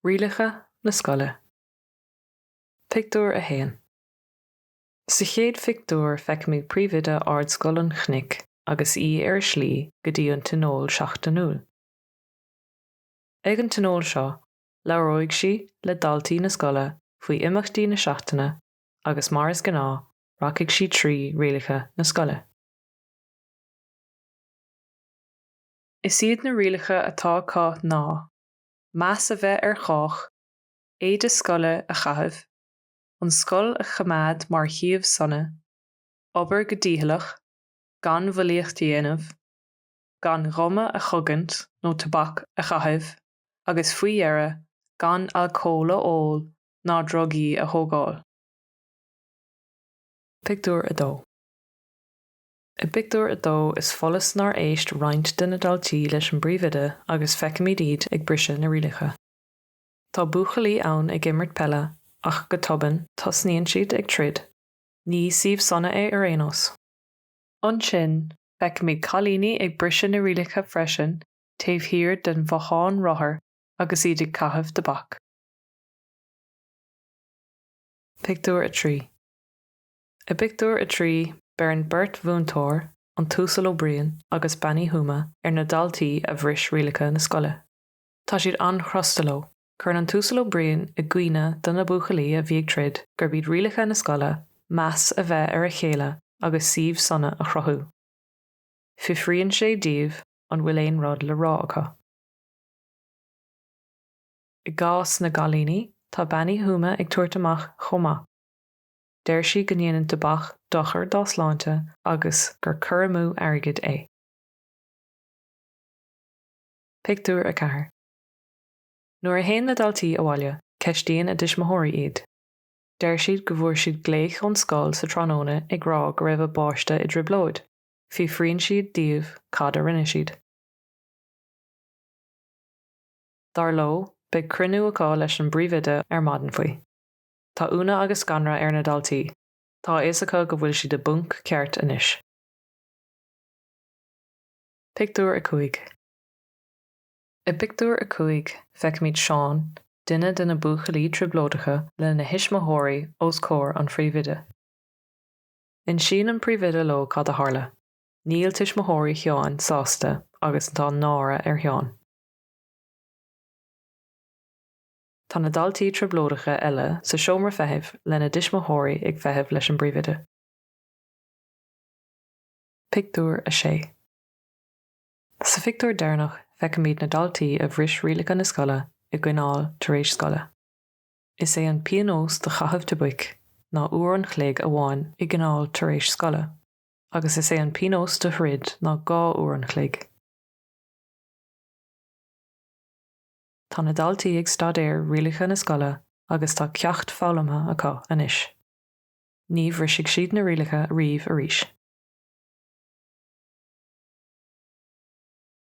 Rialacha na Scoile. Pictiúr a haon. Sa chéad pictiúr feic mé príomhide ard scoil an chnoic agus í ar slí go dtí an tionól seachtanúil. Ag an tionól seo, leabhróidh sí le daltaí na scoile faoi imeachtaí na seachtaine agus mar is gná rachaidh sí trí rialacha na scoile. Is iad na rialacha atá cá ná, meas a bheith ar chách, éad is scoile a chaithimh, an scoil a chumad mar thiamh sonna, obair go díthealach, gan bhuilíocht dhéanamh, gan roma a chugant nó tabhac a chaithimh, agus faoi dhearra gan alcóil a fhol ná drogaí a thógáil. Pictiúr a dó. I pictiúr a dó is folas nár éist roinnt de na daltaí leis an bpríomhide agus feicimid iad ag briseadh na rialacha. Tá buachalaí ann ag imirt pelle ach go tobann tosnaíonn siad ag troid, ní suíomh sonna é ar aonos. Ansin, feicimid cailíní ag briseadh na rialacha freisin taobh thiar den bhocháin rothair agus iad ag caitheamh de bach. Pictiúr a trí. I pictiúr a trí bearn Bert Bhúntóir an túsal ó Brian agus Benny Huma ar na daltaí a bhris rialacha na scoile. Tá siad an-chrostaló, chuir an túsal ó Brian i gcuine don na buachalaí a bhí ag troid gur bíad rialacha na scoile meas a bheith ar a chéile agus suíomh sonna a chruthú. Fithríonn sé díobh an bhfuil éon rud le rá acu. I gás na galíní tá Benny Huma ag tuairt amach chomá. Deir sí go ndéanann de bach dochar dá sláinte agus gur cuireamú airgid é. Pictiúr a ceathair. Nuair a théann na daltaí a bhaile, ceistíonn a dismóthirí iad. Deir siad go bhfuair siad gléich ón scoil sa tráthnóna ag rá go raibh báiste i driblóid, fithríonn siad díobh cad a rinne siad. Dar ló, beidh cruinniú acu leis an bpríomhide ar maidin faoi. Tá úna agus ganra ar na daltaí. Tá is acu go bhfuil siad a bunc ceart anois. Pictiúr a 5. I pictiúr a 5 feicimid Seán, duine de na buachalaí triblóideacha le na hismóthirí os cóir an phríomhide. In sin an phríomhide ló cad a tharla. Níl tismóthirí cheáin sásta agus tá nára ar cheáin. Tá na daltaí triblóideacha eile sa seomra feithimh le na dismóthirí ag feithimh leis an bpríomhide. Pictiúr a 6. Sa pictiúr deireanach feicimid na daltaí a bhris rialacha na scoile i gcuineáil tar éis scoile. Is é an pianós de chaithimh de buic ná uair an chléig a bháin i gcuineáil tar éis scoile, agus is é an pianós de thrid ná 2 uair an chléig. Tá na daltaí ag stadéir rialacha na scoile agus tá ceacht fálamtha acu anois. Ní bhrisigh siad na rialacha riamh arís.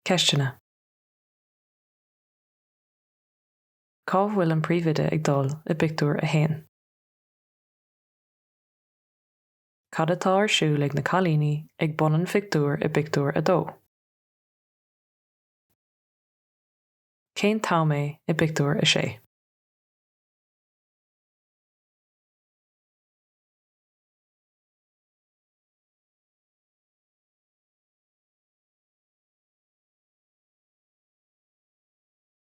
Ceistena. Cá bhfuil an phríomhide ag dul i pictiúr a haon. Cad atá ar siúl ag na cailíní ag bunan pictiúr i pictiúr a dó. Cén tá mé i pictiúr a 6.